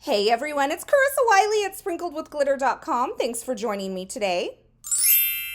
Hey everyone, it's Carissa Wiley at sprinkledwithglitter.com. Thanks for joining me today.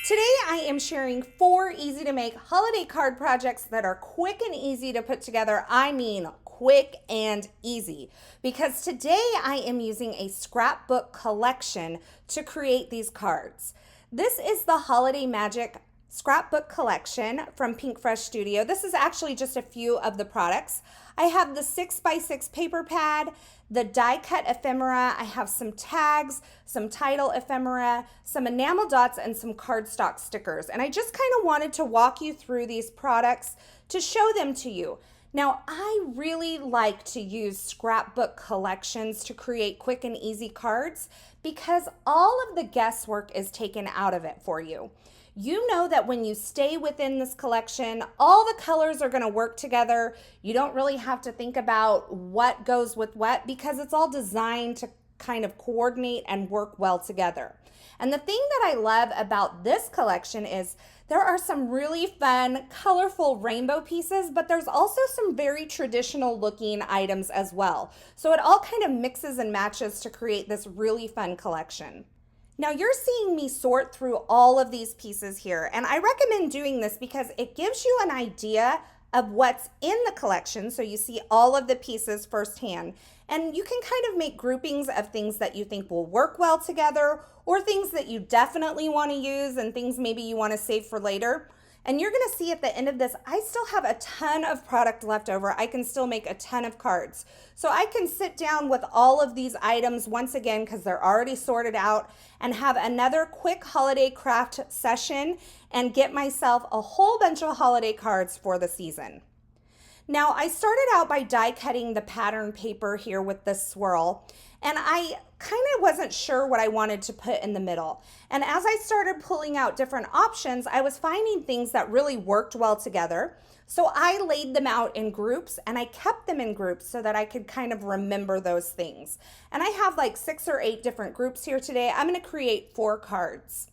Today I am sharing 4 easy to make holiday card projects that are quick and easy to put together. I mean quick and easy, because today I am using a scrapbook collection to create these cards. This is the Holiday Magic scrapbook collection from Pinkfresh Studio. This is actually just a few of the products. I have the 6x6 paper pad, the die cut ephemera, I have some tags, some title ephemera, some enamel dots, and some cardstock stickers. And I just kind of wanted to walk you through these products to show them to you. Now, I really like to use scrapbook collections to create quick and easy cards because all of the guesswork is taken out of it for you. You know that when you stay within this collection, all the colors are going to work together. You don't really have to think about what goes with what because it's all designed to kind of coordinate and work well together. And the thing that I love about this collection is there are some really fun, colorful rainbow pieces, but there's also some very traditional looking items as well. So it all kind of mixes and matches to create this really fun collection. Now you're seeing me sort through all of these pieces here, and I recommend doing this because it gives you an idea of what's in the collection, so you see all of the pieces firsthand, and you can kind of make groupings of things that you think will work well together or things that you definitely want to use and things maybe you want to save for later. And you're going to see at the end of this, I still have a ton of product left over. I can still make a ton of cards. So I can sit down with all of these items once again because they're already sorted out and have another quick holiday craft session and get myself a whole bunch of holiday cards for the season. Now, I started out by die cutting the pattern paper here with this swirl, and I kind of wasn't sure what I wanted to put in the middle. And as I started pulling out different options, I was finding things that really worked well together. So I laid them out in groups and I kept them in groups so that I could kind of remember those things. And I have like 6 or 8 different groups here today. I'm going to create 4 cards.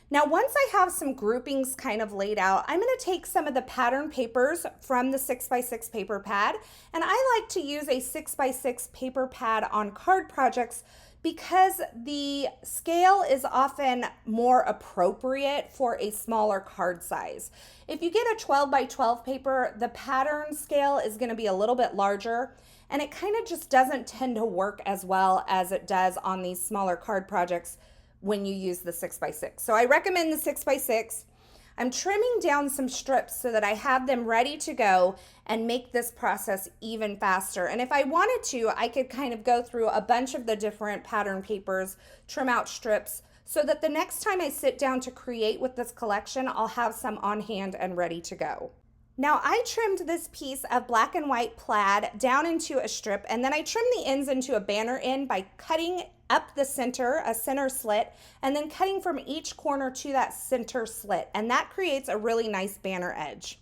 Now, once I have some groupings kind of laid out, I'm going to take some of the pattern papers from the 6x6 paper pad, and I like to use a 6x6 paper pad on card projects because the scale is often more appropriate for a smaller card size. If you get a 12x12 paper, the pattern scale is going to be a little bit larger, and it kind of just doesn't tend to work as well as it does on these smaller card projects when you use the 6x6. So I recommend the 6x6. I'm trimming down some strips so that I have them ready to go and make this process even faster. And if I wanted to, I could kind of go through a bunch of the different pattern papers, trim out strips, so that the next time I sit down to create with this collection, I'll have some on hand and ready to go. Now I trimmed this piece of black and white plaid down into a strip, and then I trimmed the ends into a banner end by cutting up the center, a center slit, and then cutting from each corner to that center slit, and that creates a really nice banner edge.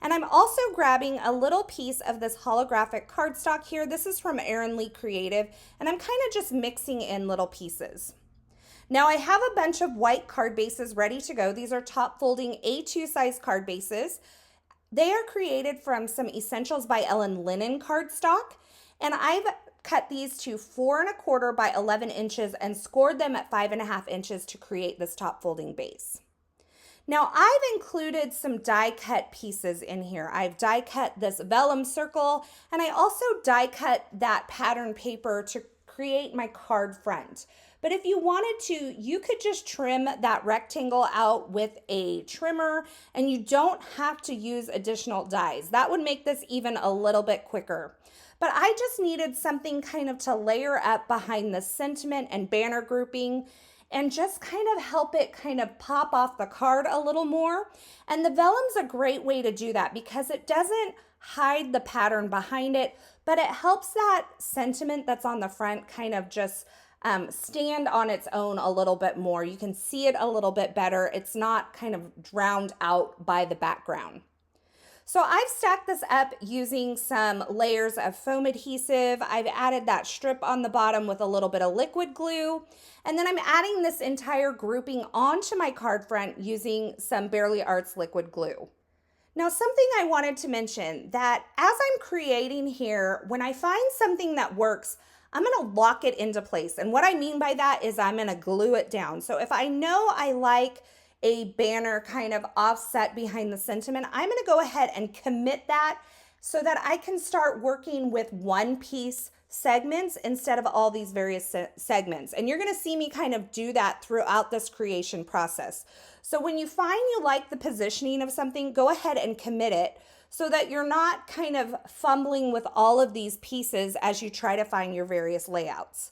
And I'm also grabbing a little piece of this holographic cardstock here. This is from Erin Creative, and I'm kind of just mixing in little pieces. Now I have a bunch of white card bases ready to go. These are top folding A2 size card bases. They are created from some Essentials by Ellen linen cardstock, and I've cut these to 4 1/4 by 11 inches and scored them at 5 1/2 inches to create this top folding base. Now I've included some die cut pieces in here. I've die cut this vellum circle, and I also die cut that pattern paper to create my card front. But if you wanted to, you could just trim that rectangle out with a trimmer, and you don't have to use additional dies. That would make this even a little bit quicker. But I just needed something kind of to layer up behind the sentiment and banner grouping and just kind of help it kind of pop off the card a little more. And the vellum's a great way to do that because it doesn't hide the pattern behind it, but it helps that sentiment that's on the front kind of just stand on its own a little bit more. You can see it a little bit better. It's not kind of drowned out by the background. So I've stacked this up using some layers of foam adhesive. I've added that strip on the bottom with a little bit of liquid glue. And then I'm adding this entire grouping onto my card front using some Barely Arts liquid glue. Now, something I wanted to mention that as I'm creating here, when I find something that works, I'm gonna lock it into place. And what I mean by that is I'm gonna glue it down. So if I know I like a banner kind of offset behind the sentiment, I'm gonna go ahead and commit that so that I can start working with one piece segments instead of all these various segments. And you're gonna see me kind of do that throughout this creation process. So when you find you like the positioning of something, go ahead and commit it so that you're not kind of fumbling with all of these pieces as you try to find your various layouts.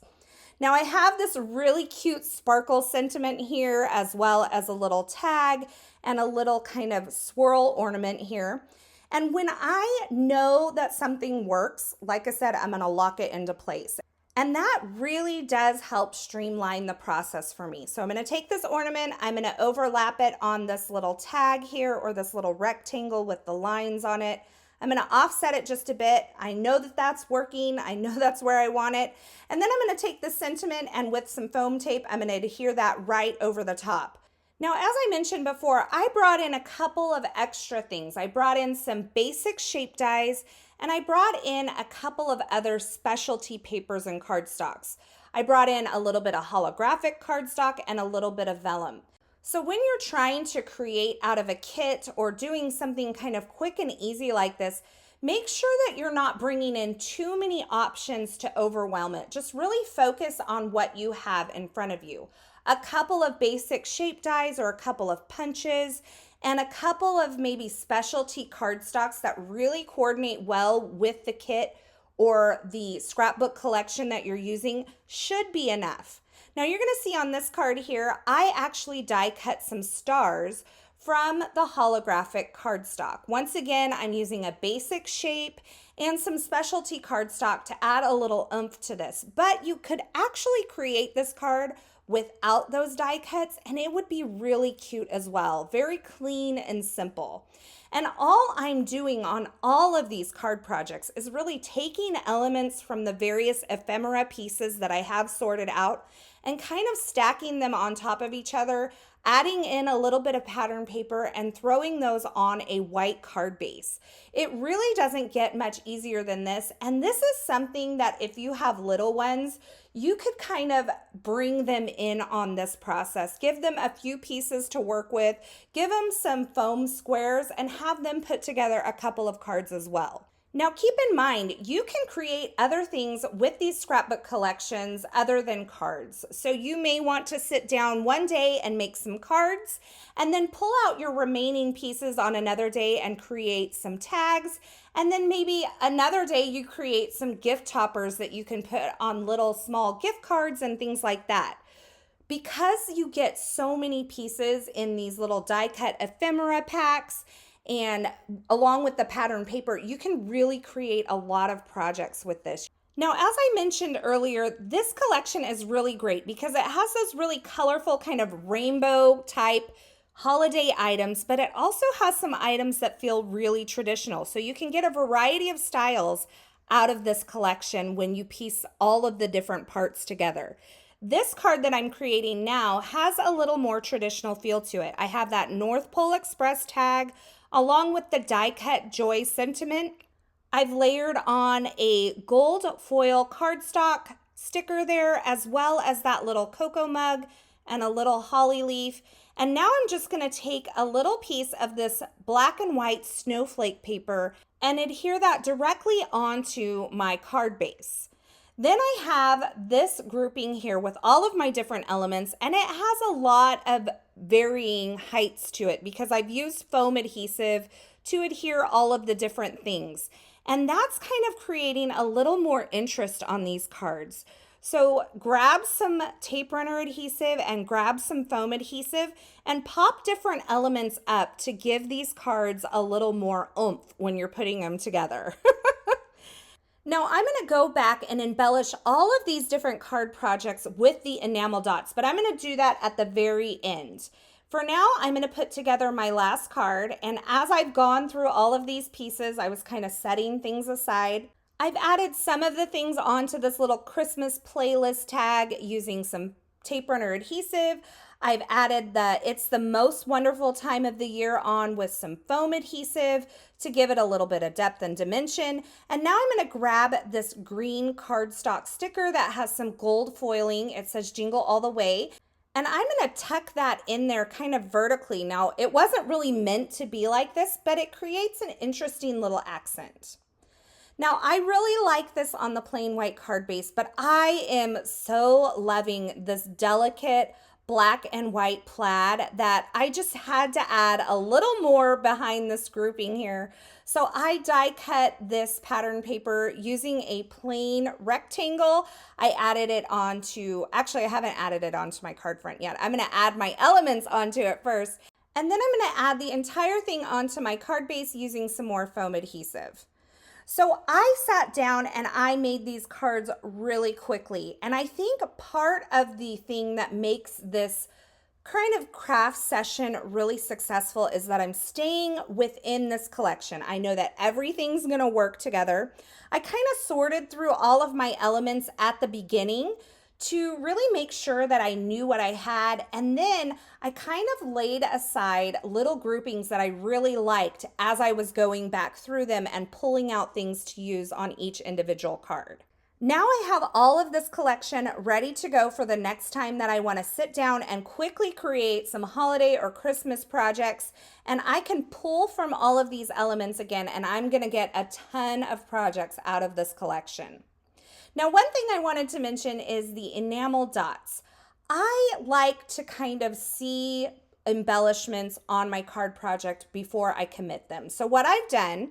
Now I have this really cute sparkle sentiment here, as well as a little tag and a little kind of swirl ornament here. And when I know that something works, like I said, I'm gonna lock it into place. And that really does help streamline the process for me. So I'm gonna take this ornament, I'm gonna overlap it on this little tag here, or this little rectangle with the lines on it. I'm gonna offset it just a bit. I know that that's working. I know that's where I want it. And then I'm gonna take the sentiment, and with some foam tape, I'm gonna adhere that right over the top. Now, as I mentioned before, I brought in a couple of extra things. I brought in some basic shape dies, and I brought in a couple of other specialty papers and cardstocks. I brought in a little bit of holographic cardstock and a little bit of vellum. So when you're trying to create out of a kit or doing something kind of quick and easy like this, make sure that you're not bringing in too many options to overwhelm it. Just really focus on what you have in front of you. A couple of basic shape dies or a couple of punches and a couple of maybe specialty cardstocks that really coordinate well with the kit or the scrapbook collection that you're using should be enough. Now you're gonna see on this card here, I actually die cut some stars from the holographic cardstock. Once again, I'm using a basic shape and some specialty cardstock to add a little oomph to this, but you could actually create this card without those die cuts and it would be really cute as well. Very clean and simple. And all I'm doing on all of these card projects is really taking elements from the various ephemera pieces that I have sorted out and kind of stacking them on top of each other, adding in a little bit of pattern paper and throwing those on a white card base. It really doesn't get much easier than this. And this is something that if you have little ones, you could kind of bring them in on this process. Give them a few pieces to work with, give them some foam squares, and have them put together a couple of cards as well. Now keep in mind, you can create other things with these scrapbook collections other than cards. So you may want to sit down one day and make some cards and then pull out your remaining pieces on another day and create some tags. And then maybe another day you create some gift toppers that you can put on little small gift cards and things like that. Because you get so many pieces in these little die cut ephemera packs, and along with the pattern paper, you can really create a lot of projects with this. Now, as I mentioned earlier, this collection is really great because it has those really colorful kind of rainbow type holiday items, but it also has some items that feel really traditional. So you can get a variety of styles out of this collection when you piece all of the different parts together. This card that I'm creating now has a little more traditional feel to it. I have that North Pole Express tag along with the die cut joy sentiment. I've layered on a gold foil cardstock sticker there, as well as that little cocoa mug and a little holly leaf. And now I'm just gonna take a little piece of this black and white snowflake paper and adhere that directly onto my card base. Then I have this grouping here with all of my different elements, and it has a lot of varying heights to it because I've used foam adhesive to adhere all of the different things. And that's kind of creating a little more interest on these cards. So grab some tape runner adhesive and grab some foam adhesive and pop different elements up to give these cards a little more oomph when you're putting them together. Now I'm going to go back and embellish all of these different card projects with the enamel dots, but I'm going to do that at the very end. For now, I'm going to put together my last card, and as I've gone through all of these pieces, I was kind of setting things aside. I've added some of the things onto this little Christmas playlist tag using some tape runner adhesive. I've added the It's the Most Wonderful Time of the Year on with some foam adhesive to give it a little bit of depth and dimension. And now I'm going to grab this green cardstock sticker that has some gold foiling. It says Jingle All the Way. And I'm going to tuck that in there kind of vertically. Now, it wasn't really meant to be like this, but it creates an interesting little accent. Now, I really like this on the plain white card base, but I am so loving this delicate black and white plaid that I just had to add a little more behind this grouping here. So I die cut this pattern paper using a plain rectangle. I added it onto, actually I haven't added it onto my card front yet. I'm gonna add my elements onto it first, and then I'm gonna add the entire thing onto my card base using some more foam adhesive. So I sat down and I made these cards really quickly. And I think part of the thing that makes this kind of craft session really successful is that I'm staying within this collection. I know that everything's gonna work together. I kind of sorted through all of my elements at the beginning to really make sure that I knew what I had, and then I kind of laid aside little groupings that I really liked as I was going back through them and pulling out things to use on each individual card. Now I have all of this collection ready to go for the next time that I want to sit down and quickly create some holiday or Christmas projects, and I can pull from all of these elements again, and I'm going to get a ton of projects out of this collection. Now, one thing I wanted to mention is the enamel dots. I like to kind of see embellishments on my card project before I commit them. So what I've done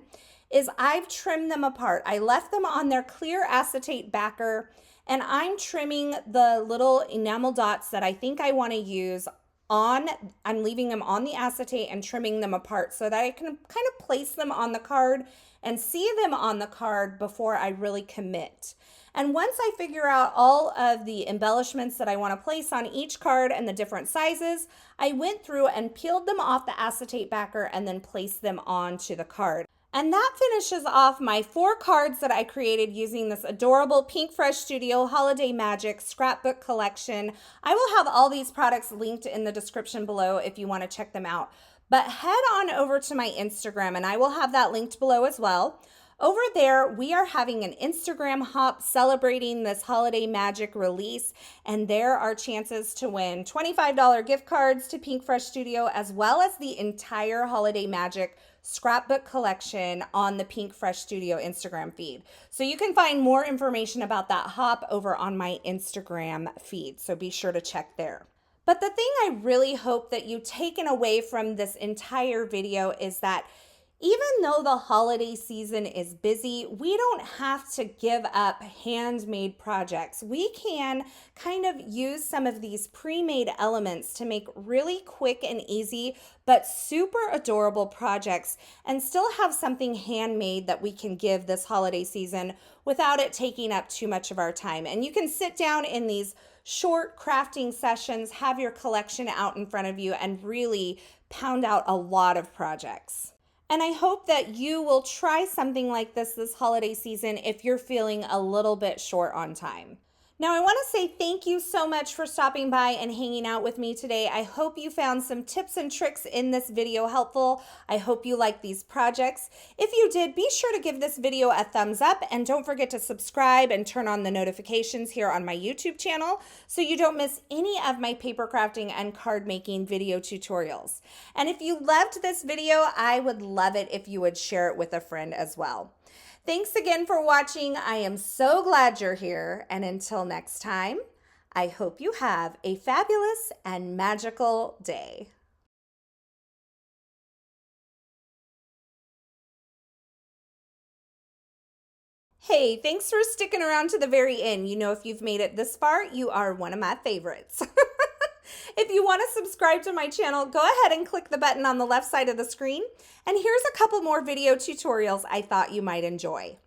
is I've trimmed them apart. I left them on their clear acetate backer, and I'm trimming the little enamel dots that I think I want to use on. I'm leaving them on the acetate and trimming them apart so that I can kind of place them on the card and see them on the card before I really commit. And once I figure out all of the embellishments that I want to place on each card and the different sizes, I went through and peeled them off the acetate backer and then placed them onto the card. And that finishes off my 4 cards that I created using this adorable Pinkfresh Studio Holiday Magic scrapbook collection. I will have all these products linked in the description below if you want to check them out. But head on over to my Instagram, and I will have that linked below as well. Over there, we are having an Instagram hop celebrating this holiday magic release, and there are chances to win $25 gift cards to Pinkfresh Studio, as well as the entire holiday magic scrapbook collection on the Pinkfresh Studio Instagram feed. So you can find more information about that hop over on my Instagram feed, so be sure to check there. But the thing I really hope that you taken away from this entire video is that even though the holiday season is busy, we don't have to give up handmade projects. We can kind of use some of these pre-made elements to make really quick and easy, but super adorable projects and still have something handmade that we can give this holiday season without it taking up too much of our time. And you can sit down in these short crafting sessions, have your collection out in front of you, and really pound out a lot of projects. And I hope that you will try something like this holiday season if you're feeling a little bit short on time. Now, I want to say thank you so much for stopping by and hanging out with me today. I hope you found some tips and tricks in this video helpful. I hope you like these projects. If you did, be sure to give this video a thumbs up, and don't forget to subscribe and turn on the notifications here on my YouTube channel so you don't miss any of my paper crafting and card making video tutorials. And if you loved this video, I would love it if you would share it with a friend as well. Thanks again for watching. I am so glad you're here, and until next time, I hope you have a fabulous and magical day. Hey, thanks for sticking around to the very end. You know, if you've made it this far, you are one of my favorites. If you want to subscribe to my channel, go ahead and click the button on the left side of the screen. And here's a couple more video tutorials I thought you might enjoy.